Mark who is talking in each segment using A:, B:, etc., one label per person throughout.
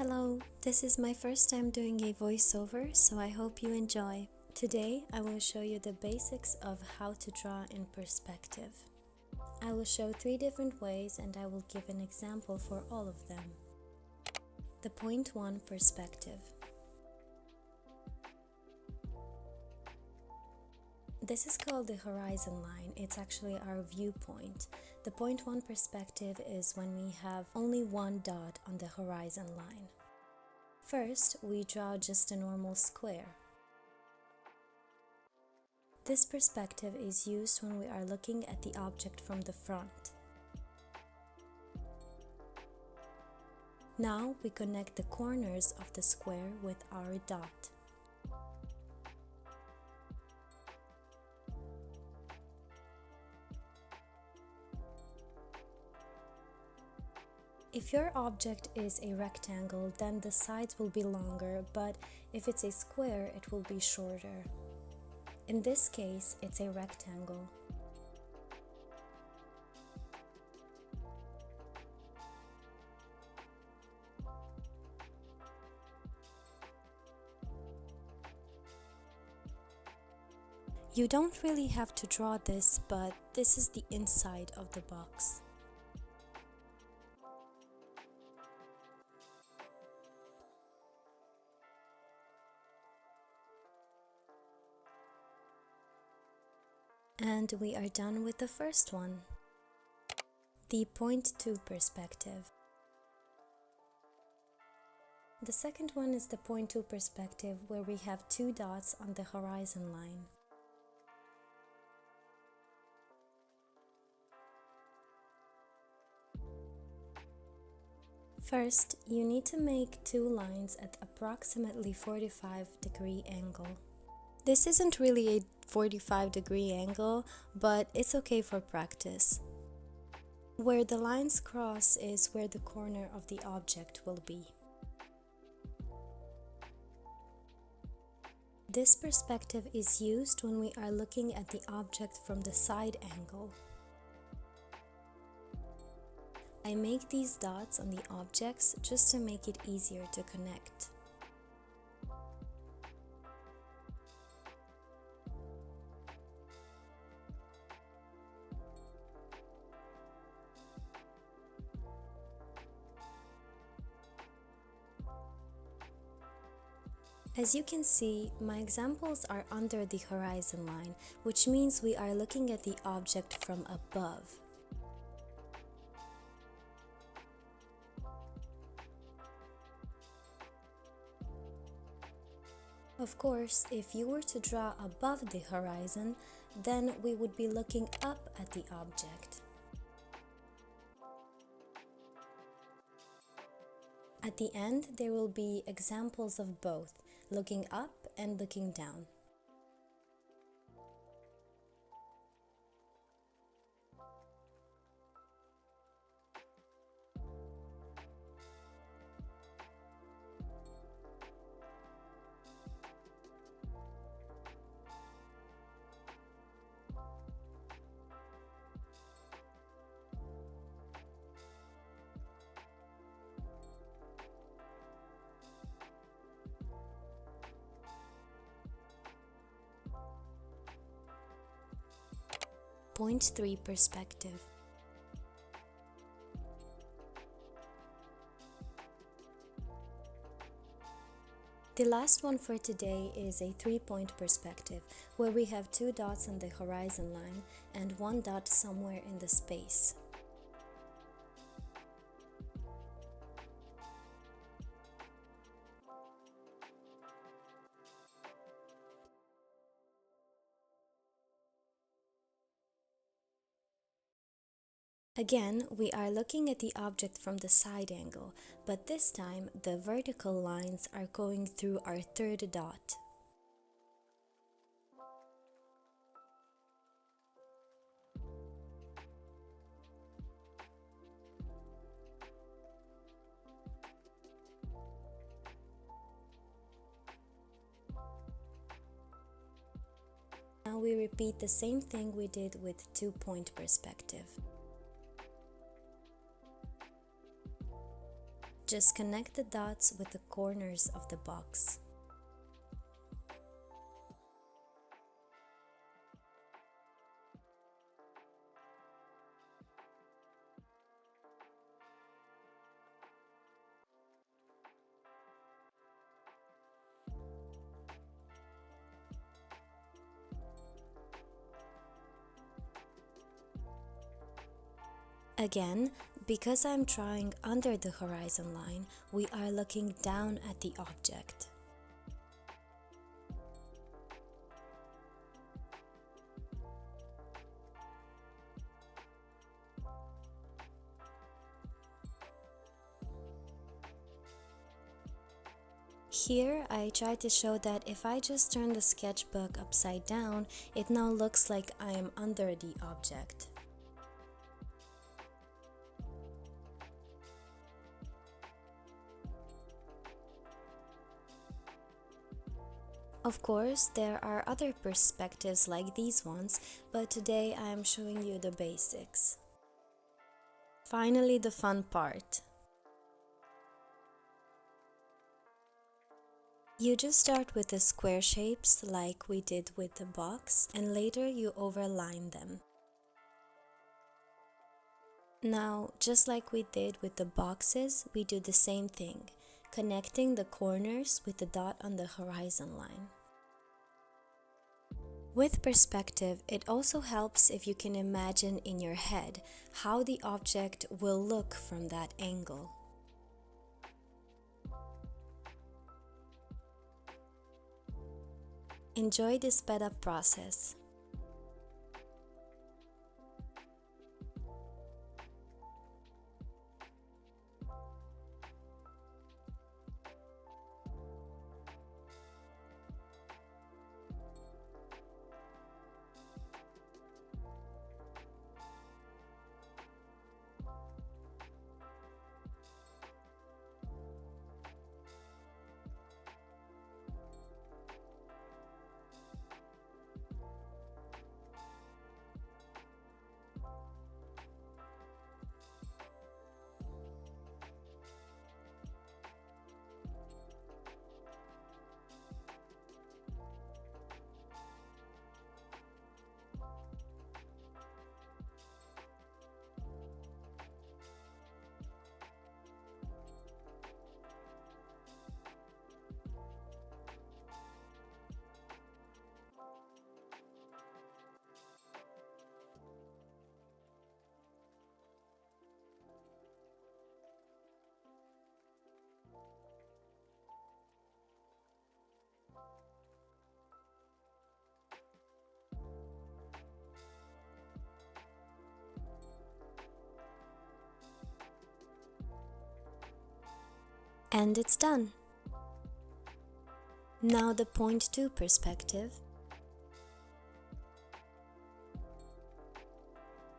A: Hello, this is my first time doing a voiceover, so I hope you enjoy. Today, I will show you the basics of how to draw in perspective. I will show 3 different ways and I will give an example for all of them. The point 1 perspective. This is called the horizon line. It's actually our viewpoint. The point 1 perspective is when we have only one dot on the horizon line. First, we draw just a normal square. This perspective is used when we are looking at the object from the front. Now we connect the corners of the square with our dot. If your object is a rectangle, then the sides will be longer, but if it's a square, it will be shorter. In this case, it's a rectangle. You don't really have to draw this, but this is the inside of the box. And we are done with the first one. The point 2 perspective. The second one is the point 2 perspective, where we have 2 dots on the horizon line. First, you need to make 2 lines at approximately 45-degree angle. This isn't really a 45-degree angle, but it's okay for practice. Where the lines cross is where the corner of the object will be. This perspective is used when we are looking at the object from the side angle. I make these dots on the objects just to make it easier to connect. As you can see, my examples are under the horizon line, which means we are looking at the object from above. Of course, if you were to draw above the horizon, then we would be looking up at the object. At the end, there will be examples of both, looking up and looking down. Point 3 perspective. The last one for today is a 3-point perspective, where we have 2 dots on the horizon line and 1 dot somewhere in the space. Again, we are looking at the object from the side angle, but this time the vertical lines are going through our 3rd dot. Now we repeat the same thing we did with 2-point perspective. Just connect the dots with the corners of the box. Again, because I'm drawing under the horizon line, we are looking down at the object. Here, I try to show that if I just turn the sketchbook upside down, it now looks like I am under the object. Of course, there are other perspectives like these ones, but today I am showing you the basics. Finally, the fun part. You just start with the square shapes like we did with the box, and later you overline them. Now, just like we did with the boxes, we do the same thing, connecting the corners with the dot on the horizon line. With perspective, it also helps if you can imagine in your head how the object will look from that angle. Enjoy this sped up process. And it's done. Now the point 2 perspective.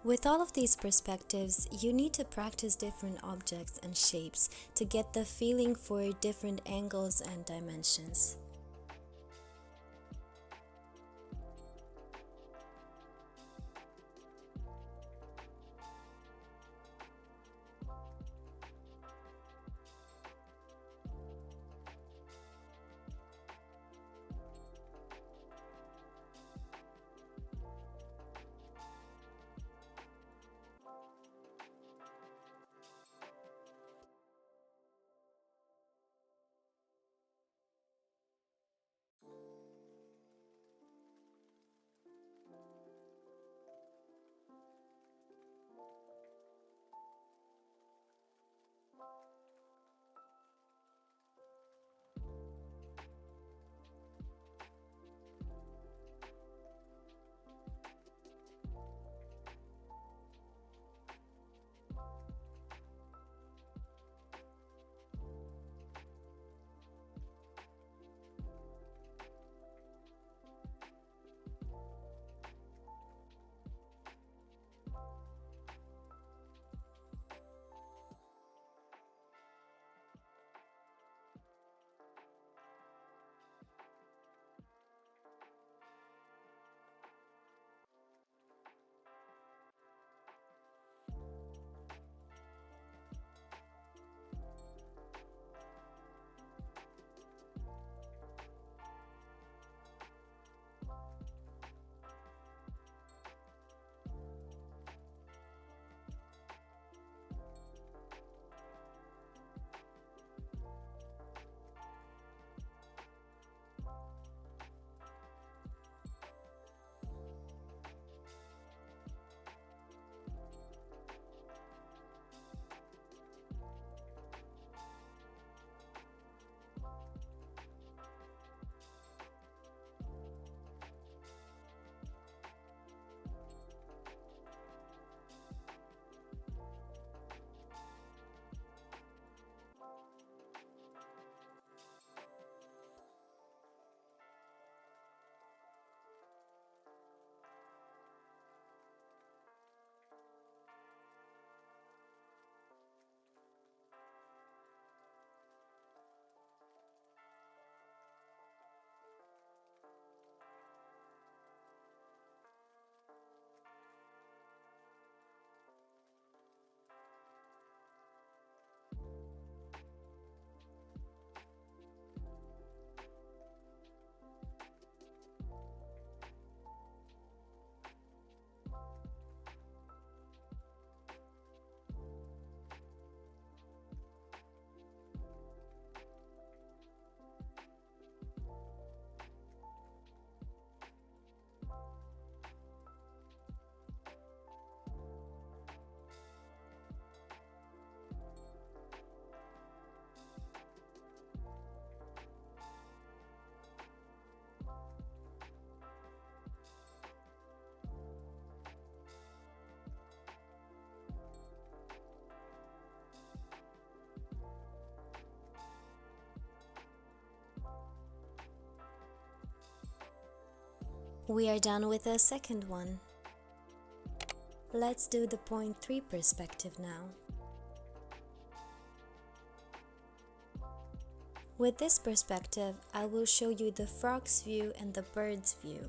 A: With all of these perspectives, you need to practice different objects and shapes to get the feeling for different angles and dimensions. We are done with the second one. Let's do the point 3 perspective now. With this perspective, I will show you the frog's view and the bird's view.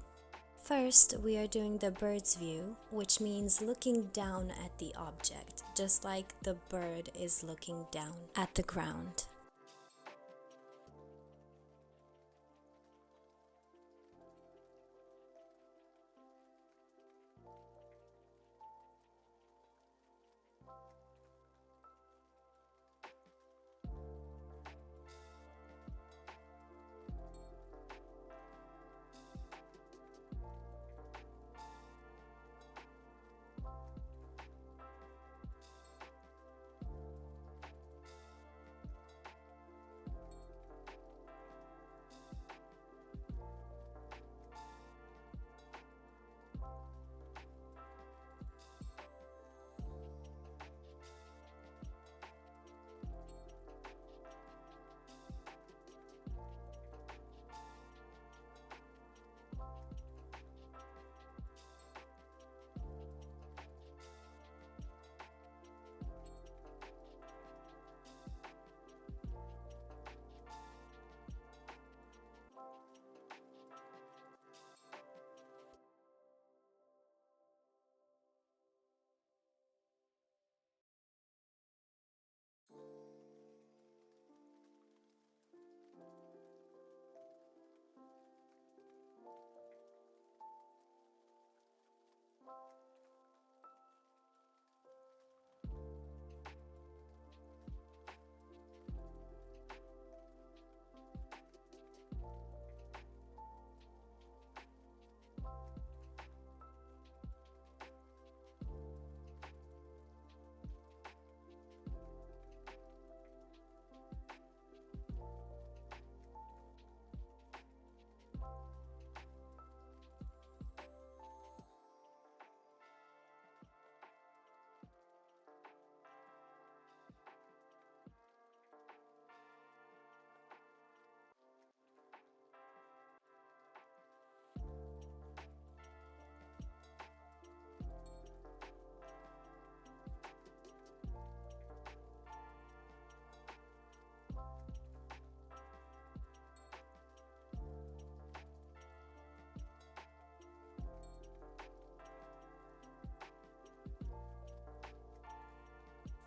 A: First, we are doing the bird's view, which means looking down at the object, just like the bird is looking down at the ground.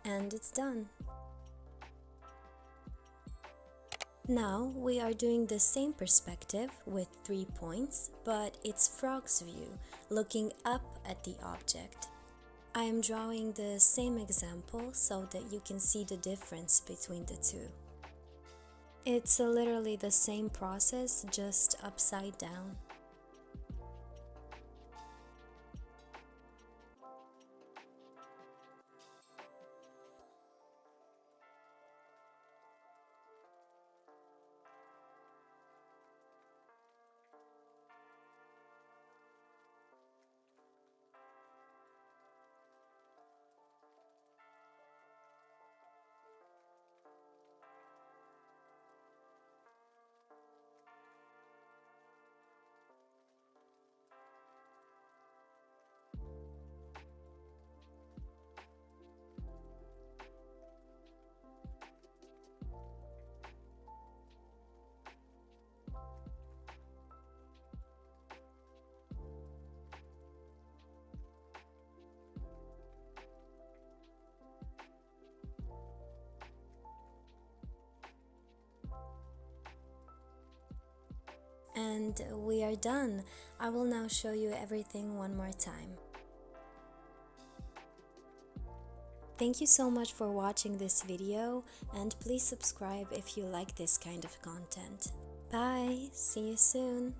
A: And it's done. Now we are doing the same perspective with 3 points, but it's frog's view, looking up at the object. I am drawing the same example so that you can see the difference between the two. It's literally the same process, just upside down. And we are done. I will now show you everything one more time. Thank you so much for watching this video, and please subscribe if you like this kind of content. Bye! See you soon!